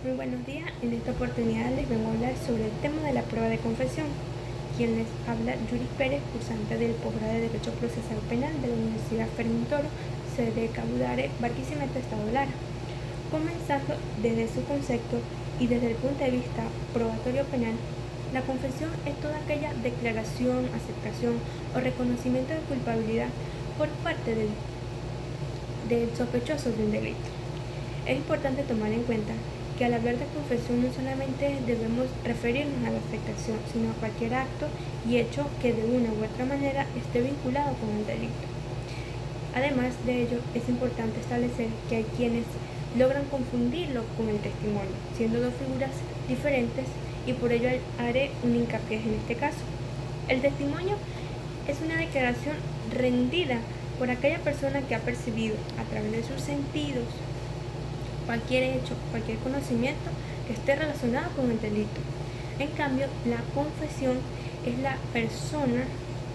Muy buenos días, en esta oportunidad les vengo a hablar sobre el tema de la prueba de confesión. Quien les habla, Yuri Pérez, cursante del posgrado de Derecho Procesal Penal de la Universidad Fermín Toro, sede Cabudare, Barquisimeto, Estado Lara. Comenzando desde su concepto y desde el punto de vista probatorio penal, la confesión es toda aquella declaración, aceptación o reconocimiento de culpabilidad por parte del sospechoso de un delito. Es importante tomar en cuenta que al hablar de confesión no solamente debemos referirnos a la afectación, sino a cualquier acto y hecho que de una u otra manera esté vinculado con el delito. Además de ello, es importante establecer que hay quienes logran confundirlo con el testimonio, siendo dos figuras diferentes, y por ello haré un hincapié en este caso. El testimonio es una declaración rendida por aquella persona que ha percibido a través de sus sentidos cualquier hecho, cualquier conocimiento que esté relacionado con el delito. En cambio, la confesión es la persona,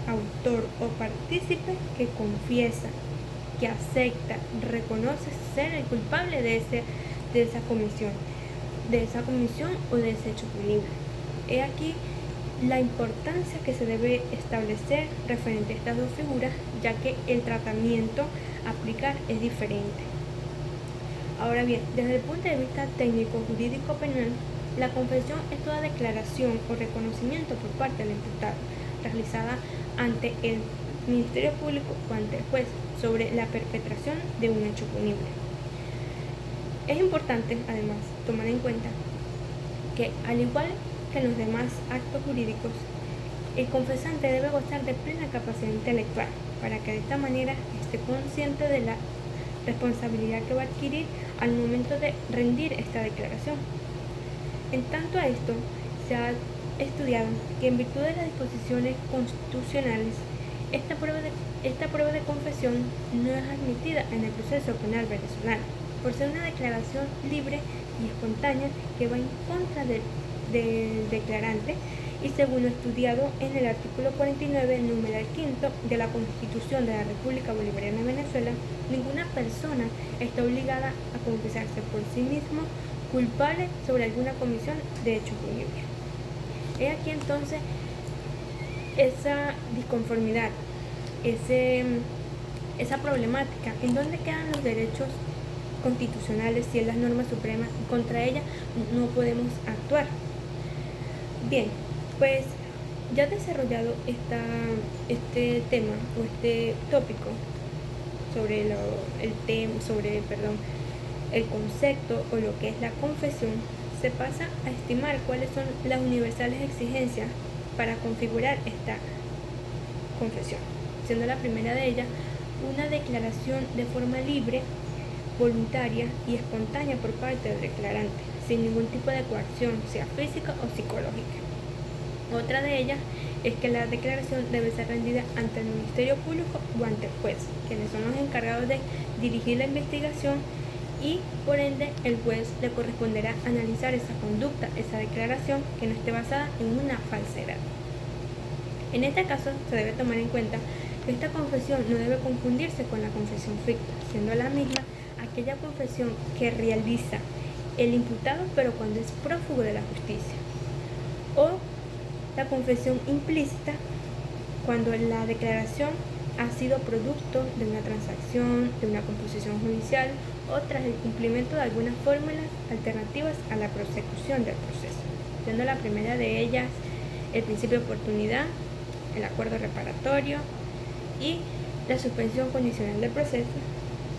autor o partícipe que confiesa, que acepta, reconoce ser el culpable de esa comisión o de ese hecho punible. He aquí la importancia que se debe establecer referente a estas dos figuras, ya que el tratamiento a aplicar es diferente. Ahora bien, desde el punto de vista técnico jurídico penal, la confesión es toda declaración o reconocimiento por parte del imputado realizada ante el Ministerio Público o ante el juez sobre la perpetración de un hecho punible. Es importante, además, tomar en cuenta que, al igual que en los demás actos jurídicos, el confesante debe gozar de plena capacidad intelectual para que de esta manera esté consciente de la responsabilidad que va a adquirir al momento de rendir esta declaración. En tanto a esto, se ha estudiado que en virtud de las disposiciones constitucionales, esta prueba de confesión no es admitida en el proceso penal venezolano, por ser una declaración libre y espontánea que va en contra del declarante, y según lo estudiado en el artículo 49, numeral 5 de la Constitución de la República Bolivariana de Venezuela, ninguna persona está obligada a confesarse por sí mismo culpable sobre alguna comisión de hecho punible. He aquí entonces esa disconformidad, esa problemática, en dónde quedan los derechos constitucionales si es la norma suprema y contra ella no podemos actuar. Bien, pues ya desarrollado este tema o este tópico sobre el concepto o lo que es la confesión, se pasa a estimar cuáles son las universales exigencias para configurar esta confesión, siendo la primera de ellas una declaración de forma libre, voluntaria y espontánea por parte del declarante, sin ningún tipo de coacción, sea física o psicológica. Otra de ellas es que la declaración debe ser rendida ante el Ministerio Público o ante el juez, quienes son los encargados de dirigir la investigación, y por ende el juez le corresponderá analizar esa conducta, esa declaración que no esté basada en una falsedad. En este caso se debe tomar en cuenta que esta confesión no debe confundirse con la confesión ficta, siendo la misma aquella confesión que realiza el imputado pero cuando es prófugo de la justicia, o la confesión implícita cuando la declaración ha sido producto de una transacción, de una composición judicial o tras el cumplimiento de algunas fórmulas alternativas a la prosecución del proceso, siendo la primera de ellas el principio de oportunidad, el acuerdo reparatorio y la suspensión condicional del proceso,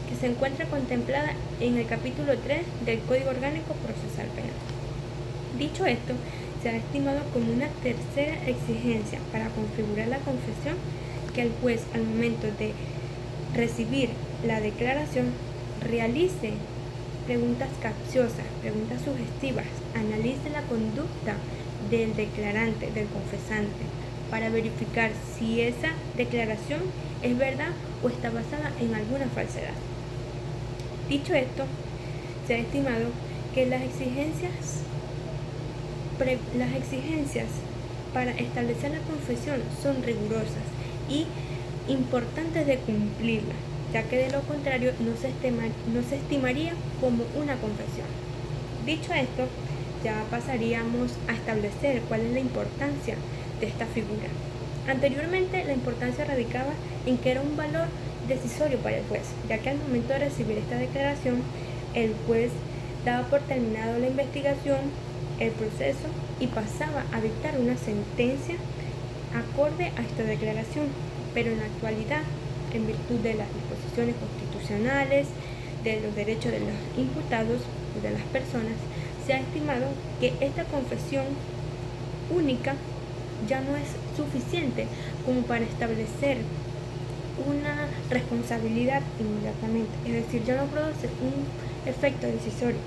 que se encuentra contemplada en el capítulo 3 del Código Orgánico Procesal Penal. Dicho esto, se ha estimado como una tercera exigencia para configurar la confesión que el juez, al momento de recibir la declaración, realice preguntas capciosas, preguntas sugestivas, analice la conducta del declarante, del confesante, para verificar si esa declaración es verdad o está basada en alguna falsedad. Dicho esto, se ha estimado que las exigencias para establecer la confesión son rigurosas y importantes de cumplirla, ya que de lo contrario no se estimaría como una confesión. Dicho esto, ya pasaríamos a establecer cuál es la importancia de esta figura. Anteriormente, la importancia radicaba en que era un valor decisorio para el juez, ya que al momento de recibir esta declaración, el juez daba por terminado la investigación, el proceso y pasaba a dictar una sentencia acorde a esta declaración. Pero en la actualidad, en virtud de las disposiciones constitucionales, de los derechos de los imputados y de las personas, se ha estimado que esta confesión única ya no es suficiente como para establecer una responsabilidad inmediatamente, es decir, ya no produce un efecto decisorio,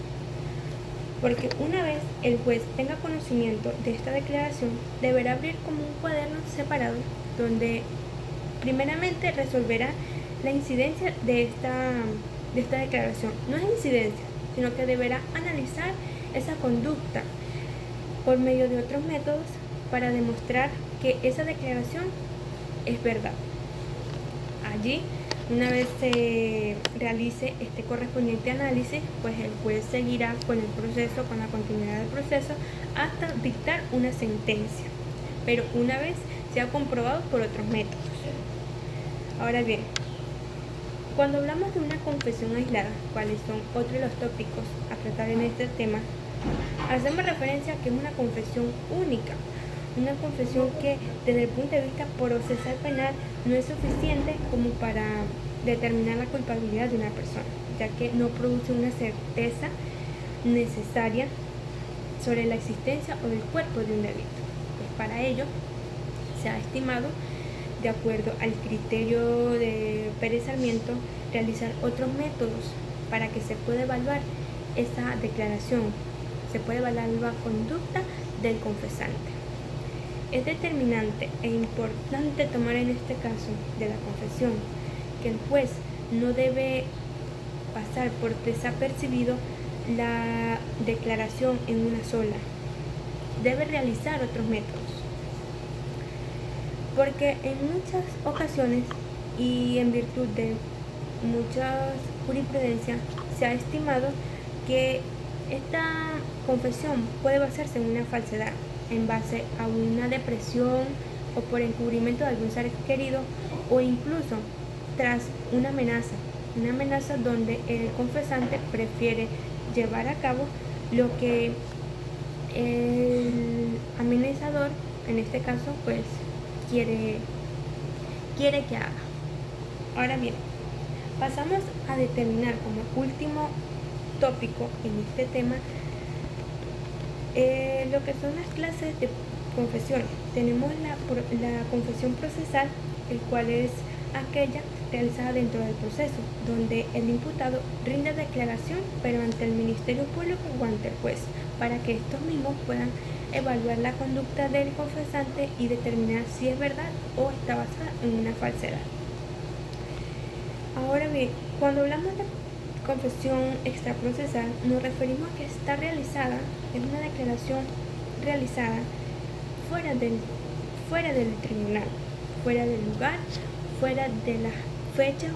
porque una vez el juez tenga conocimiento de esta declaración, deberá abrir como un cuaderno separado donde primeramente resolverá la incidencia de esta declaración. No es incidencia, sino que deberá analizar esa conducta por medio de otros métodos para demostrar que esa declaración es verdad. Allí, una vez se realice este correspondiente análisis, pues el juez seguirá con el proceso, con la continuidad del proceso, hasta dictar una sentencia, pero una vez sea comprobado por otros métodos. Ahora bien, cuando hablamos de una confesión aislada, cuáles son otros de los tópicos a tratar en este tema, hacemos referencia a que es una confesión única, una confesión que desde el punto de vista procesal penal no es suficiente como para determinar la culpabilidad de una persona, ya que no produce una certeza necesaria sobre la existencia o del cuerpo de un delito. Pues para ello se ha estimado, de acuerdo al criterio de Pérez Sarmiento, realizar otros métodos para que se pueda evaluar esa declaración, se puede evaluar la conducta del confesante. Es determinante e importante tomar en este caso de la confesión que el juez no debe pasar por desapercibido la declaración en una sola, debe realizar otros métodos, porque en muchas ocasiones y en virtud de muchas jurisprudencias se ha estimado que esta confesión puede basarse en una falsedad, en base a una depresión o por encubrimiento de algún ser querido, o incluso tras una amenaza donde el confesante prefiere llevar a cabo lo que el amenazador, en este caso, pues quiere que haga. Ahora bien, pasamos a determinar como último tópico en este tema lo que son las clases de confesiones. Tenemos la confesión procesal, el cual es aquella realizada dentro del proceso, donde el imputado rinde declaración, pero ante el Ministerio Público o ante el juez, para que estos mismos puedan evaluar la conducta del confesante y determinar si es verdad o está basada en una falsedad. Ahora bien, cuando hablamos de confesión extraprocesal, nos referimos a que está realizada, es una declaración realizada fuera del tribunal, fuera del lugar, fuera de la fecha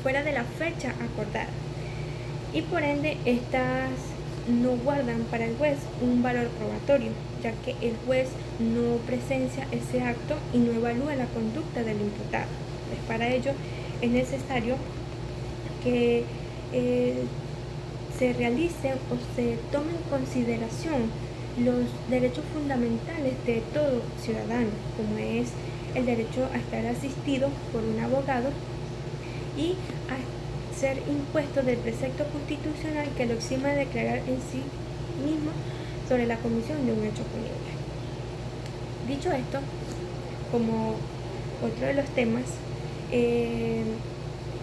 fuera de la fecha acordada, y por ende estas no guardan para el juez un valor probatorio, ya que el juez no presencia ese acto y no evalúa la conducta del imputado. Pues para ello es necesario que se realice o se tome en consideración los derechos fundamentales de todo ciudadano, como es el derecho a estar asistido por un abogado y a ser impuesto del precepto constitucional que lo exima de declarar en sí mismo sobre la comisión de un hecho punible. Dicho esto, como otro de los temas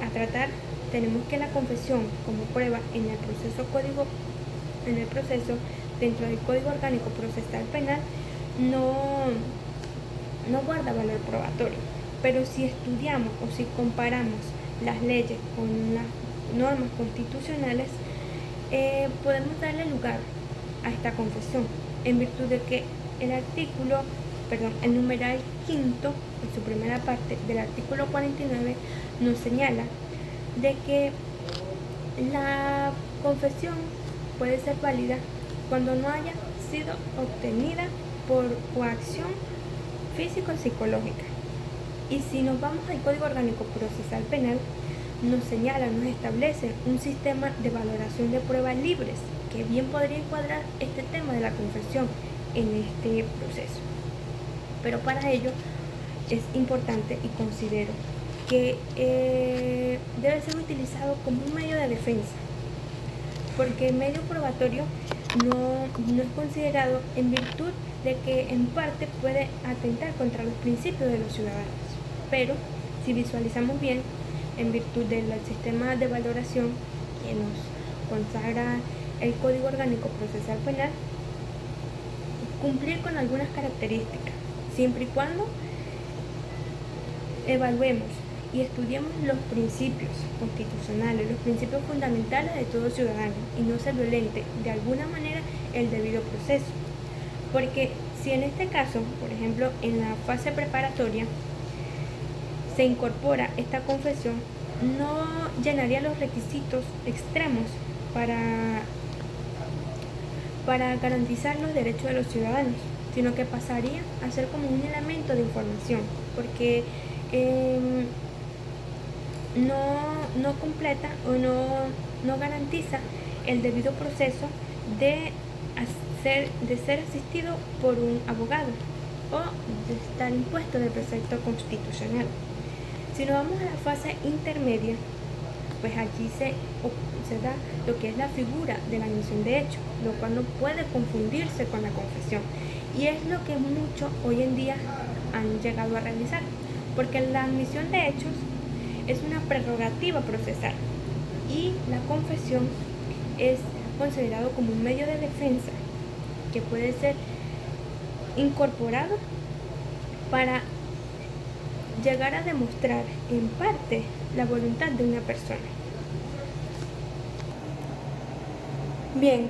a tratar, tenemos que la confesión como prueba en el proceso dentro del Código Orgánico Procesal Penal no guarda valor probatorio, pero si estudiamos o si comparamos las leyes con las normas constitucionales, podemos darle lugar a esta confesión, en virtud de que el numeral quinto, en su primera parte del artículo 49, nos señala de que La confesión puede ser válida cuando no haya sido obtenida por coacción física o psicológica. Y si nos vamos al Código Orgánico Procesal Penal, nos señala, nos establece un sistema de valoración de pruebas libres que bien podría encuadrar este tema de la confesión en este proceso. Pero para ello es importante y considero que debe ser utilizado como un medio de defensa, porque el medio probatorio no es considerado en virtud de que en parte puede atentar contra los principios de los ciudadanos. Pero si visualizamos bien, en virtud del sistema de valoración que nos consagra el Código Orgánico Procesal Penal, cumplir con algunas características, siempre y cuando evaluemos y estudiemos los principios constitucionales, los principios fundamentales de todo ciudadano y no se violente de alguna manera el debido proceso. Porque si en este caso, por ejemplo, en la fase preparatoria, se incorpora esta confesión, no llenaría los requisitos extremos para garantizar los derechos de los ciudadanos, sino que pasaría a ser como un elemento de información, porque no completa o no garantiza el debido proceso de ser asistido por un abogado o de estar impuesto de precepto constitucional. Si nos vamos a la fase intermedia, pues allí se da lo que es la figura de la admisión de hechos, lo cual no puede confundirse con la confesión. Y es lo que muchos hoy en día han llegado a realizar, porque la admisión de hechos es una prerrogativa procesal y la confesión es considerado como un medio de defensa que puede ser incorporado para llegar a demostrar en parte la voluntad de una persona. Bien,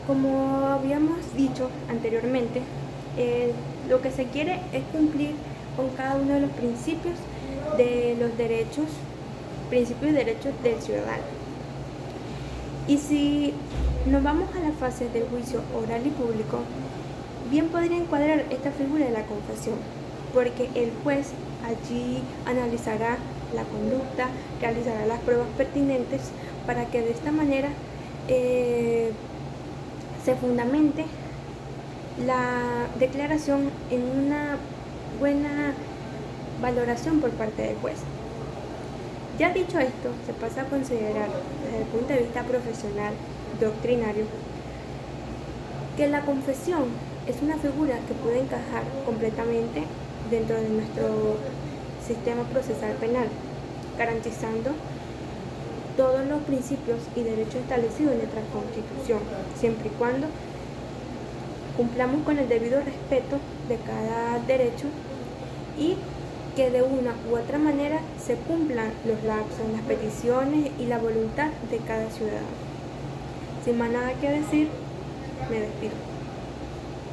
como habíamos dicho anteriormente, lo que se quiere es cumplir con cada uno de los principios de los derechos, principios y derechos del ciudadano. Y si nos vamos a la fase del juicio oral y público, bien podría encuadrar esta figura de la confesión, porque el juez allí analizará la conducta, realizará las pruebas pertinentes para que de esta manera se fundamente la declaración en una buena valoración por parte del juez. Ya dicho esto, se pasa a considerar desde el punto de vista profesional, doctrinario, que la confesión es una figura que puede encajar completamente dentro de nuestro sistema procesal penal, garantizando todos los principios y derechos establecidos en nuestra Constitución, siempre y cuando cumplamos con el debido respeto de cada derecho y que de una u otra manera se cumplan los lapsos, las peticiones y la voluntad de cada ciudadano. Sin más nada que decir, me despido.